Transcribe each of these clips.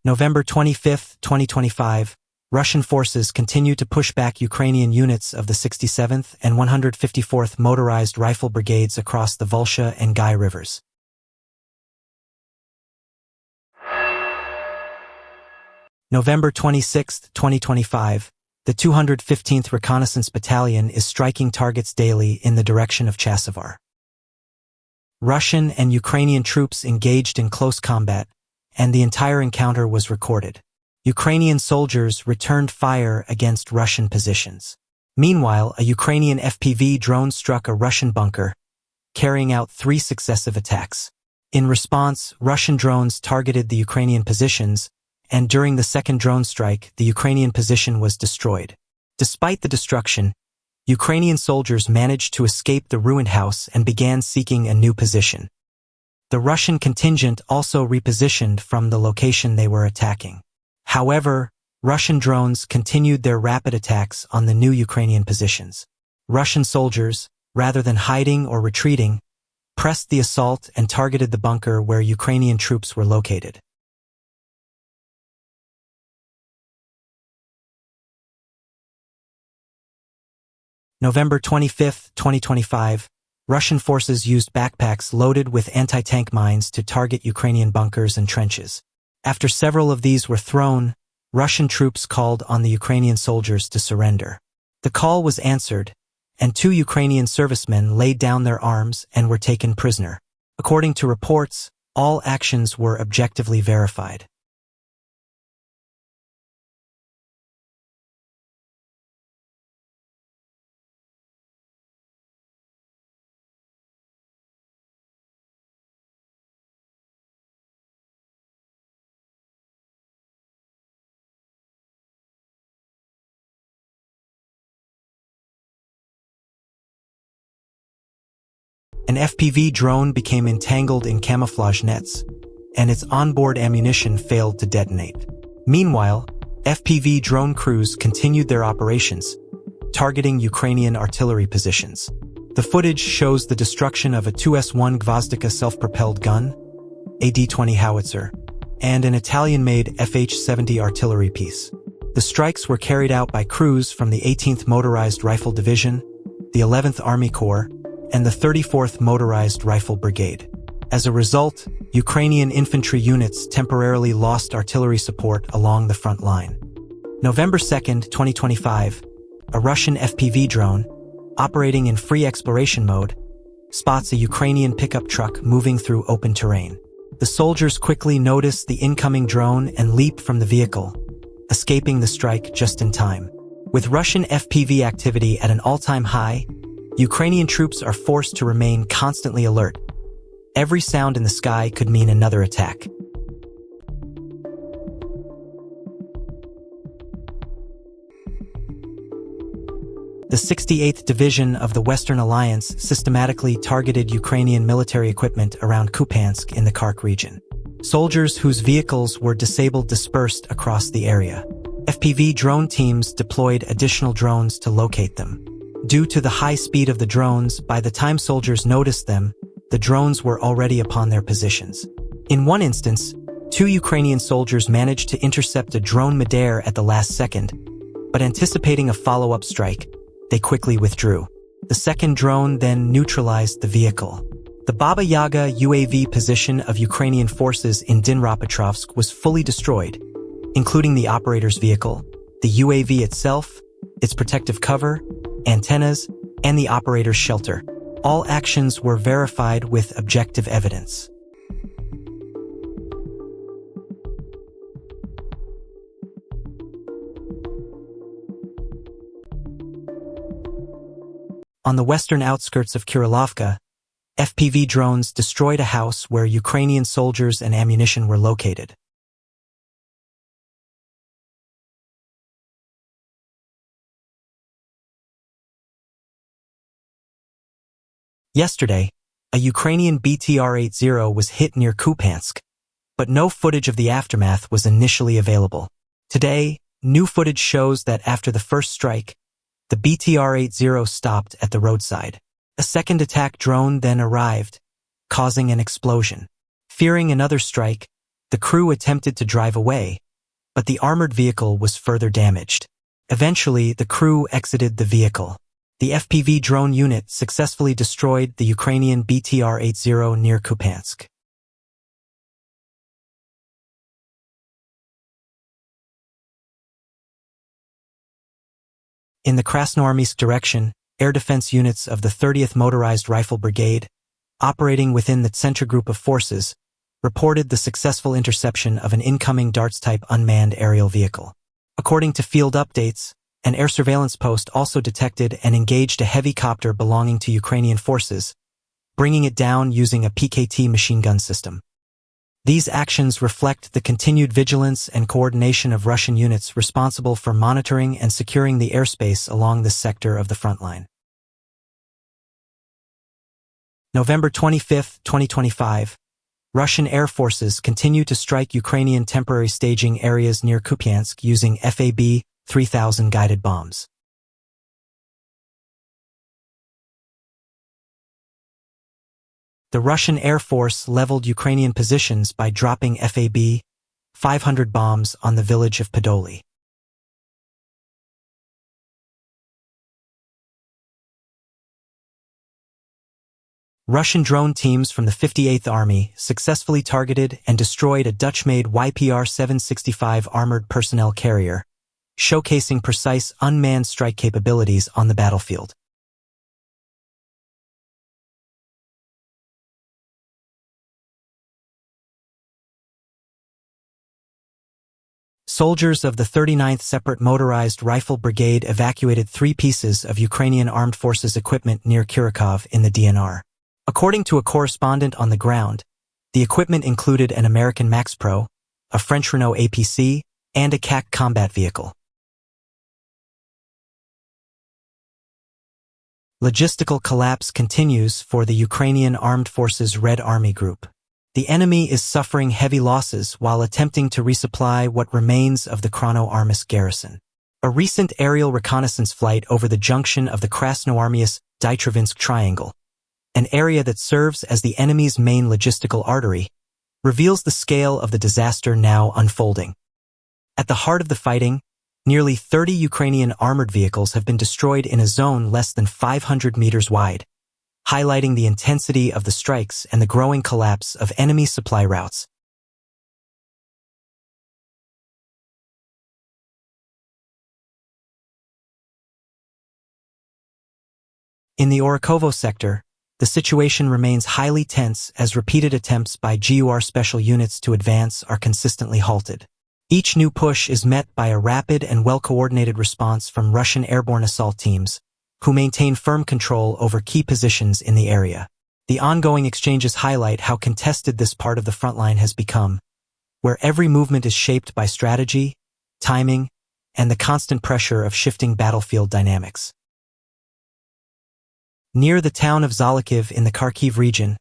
November 25, 2025, Russian forces continue to push back Ukrainian units of the 67th and 154th Motorized Rifle Brigades across the Volga and Gai rivers. November 26, 2025, the 215th Reconnaissance Battalion is striking targets daily in the direction of Chasivar. Russian and Ukrainian troops engaged in close combat, and the entire encounter was recorded. Ukrainian soldiers returned fire against Russian positions. Meanwhile, a Ukrainian FPV drone struck a Russian bunker, carrying out 3 successive attacks. In response, Russian drones targeted the Ukrainian positions, and during the second drone strike, the Ukrainian position was destroyed. Despite the destruction, Ukrainian soldiers managed to escape the ruined house and began seeking a new position. The Russian contingent also repositioned from the location they were attacking. However, Russian drones continued their rapid attacks on the new Ukrainian positions. Russian soldiers, rather than hiding or retreating, pressed the assault and targeted the bunker where Ukrainian troops were located. November 25, 2025, Russian forces used backpacks loaded with anti-tank mines to target Ukrainian bunkers and trenches. After several of these were thrown, Russian troops called on the Ukrainian soldiers to surrender. The call was answered, and 2 Ukrainian servicemen laid down their arms and were taken prisoner. According to reports, all actions were objectively verified. An FPV drone became entangled in camouflage nets, and its onboard ammunition failed to detonate. Meanwhile, FPV drone crews continued their operations, targeting Ukrainian artillery positions. The footage shows the destruction of a 2S-1 Gvozdika self-propelled gun, a D-20 howitzer, and an Italian-made FH-70 artillery piece. The strikes were carried out by crews from the 18th Motorized Rifle Division, the 11th Army Corps, and the 34th Motorized Rifle Brigade. As a result, Ukrainian infantry units temporarily lost artillery support along the front line. November 2, 2025, a Russian FPV drone, operating in free exploration mode, spots a Ukrainian pickup truck moving through open terrain. The soldiers quickly notice the incoming drone and leap from the vehicle, escaping the strike just in time. With Russian FPV activity at an all-time high, Ukrainian troops are forced to remain constantly alert. Every sound in the sky could mean another attack. The 68th Division of the Western Alliance systematically targeted Ukrainian military equipment around Kupiansk in the Khark region. Soldiers whose vehicles were disabled dispersed across the area. FPV drone teams deployed additional drones to locate them. Due to the high speed of the drones, by the time soldiers noticed them, the drones were already upon their positions. In one instance, 2 Ukrainian soldiers managed to intercept a drone midair at the last second, but anticipating a follow-up strike, they quickly withdrew. The second drone then neutralized the vehicle. The Baba Yaga UAV position of Ukrainian forces in Dnipropetrovsk was fully destroyed, including the operator's vehicle, the UAV itself, its protective cover, antennas, and the operator's shelter. All actions were verified with objective evidence. On the western outskirts of Kirillovka, FPV drones destroyed a house where Ukrainian soldiers and ammunition were located. Yesterday, a Ukrainian BTR-80 was hit near Kupiansk, but no footage of the aftermath was initially available. Today, new footage shows that after the first strike, the BTR-80 stopped at the roadside. A second attack drone then arrived, causing an explosion. Fearing another strike, The crew attempted to drive away, but the armored vehicle was further damaged. Eventually, the crew exited the vehicle. The FPV drone unit successfully destroyed the Ukrainian BTR-80 near Kupiansk. In the Krasnoarmysk direction, air defense units of the 30th Motorized Rifle Brigade, operating within the Center Group of Forces, reported the successful interception of an incoming Darts-type unmanned aerial vehicle. According to field updates, an air surveillance post also detected and engaged a heavy copter belonging to Ukrainian forces, bringing it down using a PKT machine gun system. These actions reflect the continued vigilance and coordination of Russian units responsible for monitoring and securing the airspace along this sector of the front line. November 25, 2025, Russian air forces continue to strike Ukrainian temporary staging areas near Kupiansk using FAB-3000 guided bombs. The Russian Air Force leveled Ukrainian positions by dropping FAB-500 bombs on the village of Podoli. Russian drone teams from the 58th Army successfully targeted and destroyed a Dutch-made YPR-765 armored personnel carrier, showcasing precise unmanned strike capabilities on the battlefield. Soldiers of the 39th Separate Motorized Rifle Brigade evacuated 3 pieces of Ukrainian Armed Forces equipment near Kirikov in the DNR. According to a correspondent on the ground, the equipment included an American Max Pro, a French Renault APC, and a CAC combat vehicle. Logistical collapse continues for the Ukrainian Armed Forces Red Army Group. The enemy is suffering heavy losses while attempting to resupply what remains of the Krasnoarmysk garrison. A recent aerial reconnaissance flight over the junction of the Krasnoarmysk-Dytrovinsk Triangle, an area that serves as the enemy's main logistical artery, reveals the scale of the disaster now unfolding. At the heart of the fighting, nearly 30 Ukrainian armored vehicles have been destroyed in a zone less than 500 meters wide, highlighting the intensity of the strikes and the growing collapse of enemy supply routes. In the Orikovo sector, the situation remains highly tense as repeated attempts by GUR special units to advance are consistently halted. Each new push is met by a rapid and well-coordinated response from Russian airborne assault teams, who maintain firm control over key positions in the area. The ongoing exchanges highlight how contested this part of the front line has become, where every movement is shaped by strategy, timing, and the constant pressure of shifting battlefield dynamics. Near the town of Zolokiv in the Kharkiv region,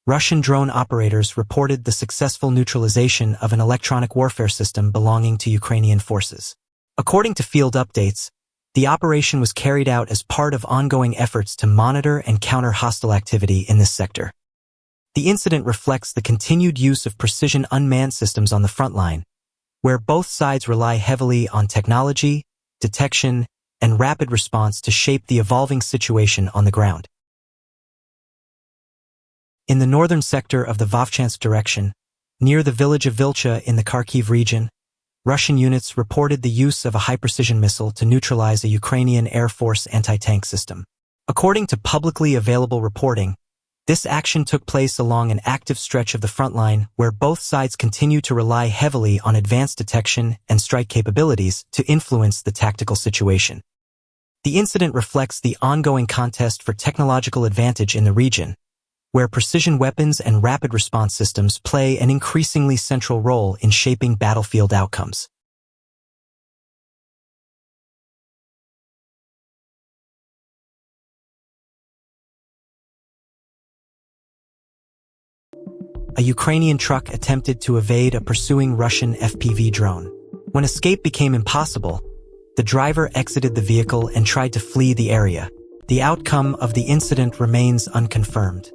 Russian drone operators reported the successful neutralization of an electronic warfare system belonging to Ukrainian forces. According to field updates, the operation was carried out as part of ongoing efforts to monitor and counter hostile activity in this sector. The incident reflects the continued use of precision unmanned systems on the front line, where both sides rely heavily on technology, detection, and rapid response to shape the evolving situation on the ground. In the northern sector of the Vovchansk direction, near the village of Vilcha in the Kharkiv region, Russian units reported the use of a high-precision missile to neutralize a Ukrainian Air Force anti-tank system. According to publicly available reporting, this action took place along an active stretch of the front line where both sides continue to rely heavily on advanced detection and strike capabilities to influence the tactical situation. The incident reflects the ongoing contest for technological advantage in the region, where precision weapons and rapid response systems play an increasingly central role in shaping battlefield outcomes. A Ukrainian truck attempted to evade a pursuing Russian FPV drone. When escape became impossible, the driver exited the vehicle and tried to flee the area. The outcome of the incident remains unconfirmed.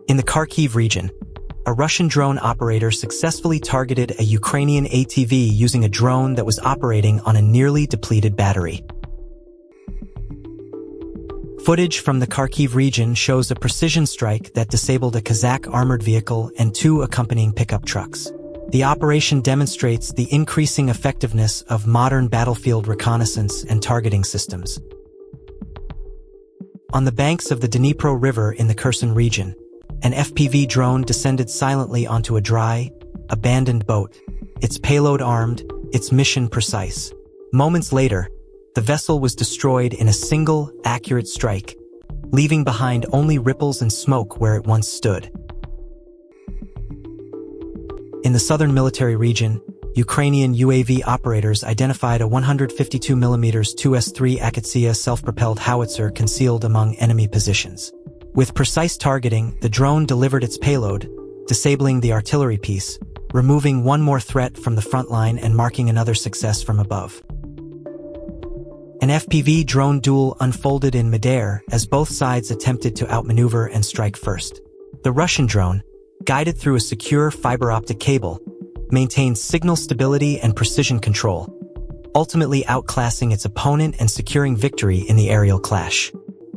In the Kharkiv region, a Russian drone operator successfully targeted a Ukrainian ATV using a drone that was operating on a nearly depleted battery. Footage from the Kharkiv region shows a precision strike that disabled a Kazakh armored vehicle and 2 accompanying pickup trucks. The operation demonstrates the increasing effectiveness of modern battlefield reconnaissance and targeting systems. On the banks of the Dnipro River in the Kherson region, an FPV drone descended silently onto a dry, abandoned boat, its payload armed, its mission precise. Moments later, the vessel was destroyed in a single, accurate strike, leaving behind only ripples and smoke where it once stood. In the southern military region, Ukrainian UAV operators identified a 152mm 2S3 Akatsiya self-propelled howitzer concealed among enemy positions. With precise targeting, the drone delivered its payload, disabling the artillery piece, removing one more threat from the front line and marking another success from above. An FPV drone duel unfolded in midair as both sides attempted to outmaneuver and strike first. The Russian drone, guided through a secure fiber optic cable, maintained signal stability and precision control, ultimately outclassing its opponent and securing victory in the aerial clash.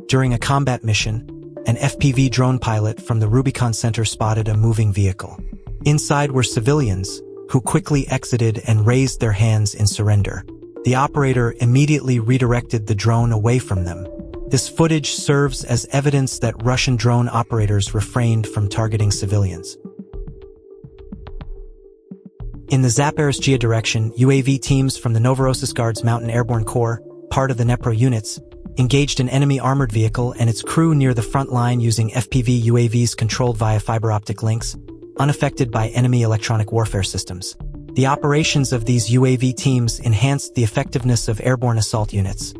During a combat mission, an FPV drone pilot from the Rubicon Center spotted a moving vehicle. Inside were civilians, who quickly exited and raised their hands in surrender. The operator immediately redirected the drone away from them. This footage serves as evidence that Russian drone operators refrained from targeting civilians. In the Zaporizhzhia direction, UAV teams from the Novorossiysk Guards Mountain Airborne Corps, part of the Dnipro units, engaged an enemy armored vehicle and its crew near the front line using FPV UAVs controlled via fiber optic links, unaffected by enemy electronic warfare systems. The operations of these UAV teams enhanced the effectiveness of airborne assault units,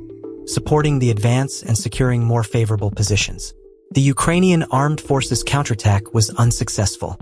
supporting the advance and securing more favorable positions. The Ukrainian armed forces counterattack was unsuccessful.